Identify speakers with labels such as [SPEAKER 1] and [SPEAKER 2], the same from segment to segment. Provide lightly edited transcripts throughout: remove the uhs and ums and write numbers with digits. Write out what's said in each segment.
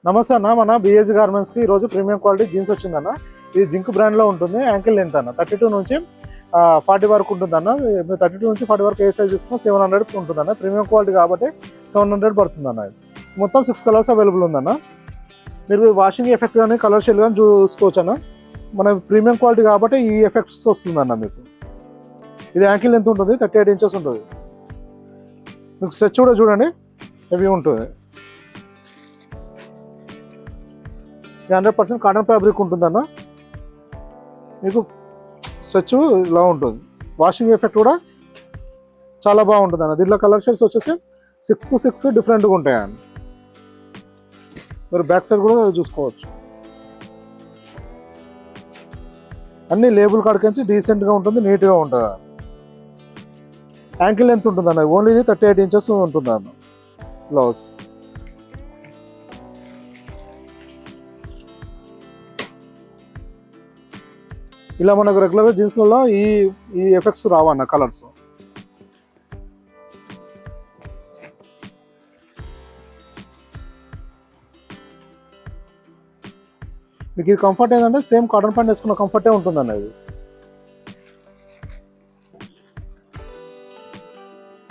[SPEAKER 1] నమస్తే అన్న, మన బిఏజీ గార్మెంట్స్కి ఈరోజు ప్రీమియం క్వాలిటీ జీన్స్ వచ్చిందన్న. ఇది జింక్ బ్రాండ్లో ఉంటుంది. యాంకిల్ లెంత్ అన్న 32 నుంచి 40 వరకు ఉంటుందన్న. మీరు 32 నుంచి 40 వరకు ఏ సైజ్ తీసుకున్నా 700 ఉంటుందన్న. ప్రీమియం క్వాలిటీ కాబట్టి 700 పడుతుందన్న. మొత్తం 6 కలర్స్ అవైలబుల్ ఉందన్న. మీరు వాషింగ్ ఎఫెక్ట్ కానీ కలర్ షేడ్ కానీ చూసుకోవచ్చు అన్న. మన ప్రీమియం క్వాలిటీ కాబట్టి ఈ ఎఫెక్ట్స్ వస్తుందన్న. మీకు ఇది యాంకిల్ లెంత్ ఉంటుంది, 38 ఇంచెస్ ఉంటుంది. మీకు స్ట్రెచ్ కూడా చూడండి హెవీ ఉంటుంది. 100% కాటన్ ఫ్యాబ్రిక్ ఉంటుందన్న. మీకు స్ట్రెచ్ ఇలా ఉంటుంది. వాషింగ్ ఎఫెక్ట్ కూడా చాలా బాగుంటుంది అన్న. దీంట్లో కలర్ షేడ్స్ వచ్చేసి 6కు 6 డిఫరెంట్గా ఉంటాయండి. మీరు బ్యాక్ సైడ్ కూడా చూసుకోవచ్చు. అన్ని లేబుల్ కాడికించి డీసెంట్గా ఉంటుంది, నీట్గా ఉంటుంది. యాంకిల్ లెంత్ ఉంటుందన్న. ఓన్లీ ఇది 38 ఇంచెస్ ఉంటుందన్న బ్లౌజ్. ఇలా మనకు రెగ్యులర్గా జీన్స్లలో ఈ ఎఫెక్ట్స్ రావన్న కలర్స్. మీకు ఇది కంఫర్ట్ ఏంటంటే సేమ్ కాటన్ ప్యాంట్ వేసుకున్న కంఫర్టే ఉంటుందన్న. ఇది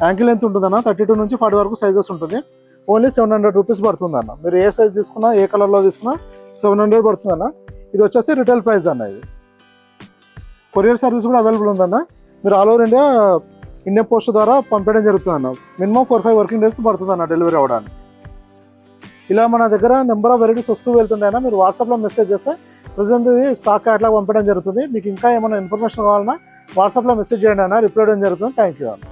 [SPEAKER 1] యాంకిల్ లెంత్ ఉంటుందన్న. 32 నుంచి 40 వరకు సైజెస్ ఉంటుంది. ఓన్లీ 700 రూపీస్ పడుతుందన్న. మీరు ఏ సైజ్ తీసుకున్నా ఏ కలర్లో తీసుకున్నా 700 పడుతుందన్న. ఇది వచ్చేసి రిటైల్ ప్రైస్ అన్న. ఇది కొరియర్ సర్వీస్ కూడా అవైలబుల్ ఉందన్న. మీరు ఆల్ ఓవర్ ఇండియన్ పోస్ట్ ద్వారా పంపించడం జరుగుతుందన్న. మినిమం 4-5 వర్కింగ్ డేస్ పడుతుందన్న డెలివరీ అవ్వడానికి. ఇలా మన దగ్గర నెంబర్ ఆఫ్ వెరైటీస్ వస్తూ వెళ్తుంటాయన్న. మీరు వాట్సాప్లో మెసేజ్ చేస్తే ప్రజెంట్ ఇది స్టాక్ క్యాటలాగ్ పంపించడం జరుగుతుంది. మీకు ఇంకా ఏమైనా ఇన్ఫర్మేషన్ కావాలన్నా వాట్సాప్లో మెసేజ్ చేయండి అన్న, రిప్లై చేయడం జరుగుతుంది. థ్యాంక్ యూ అన్న.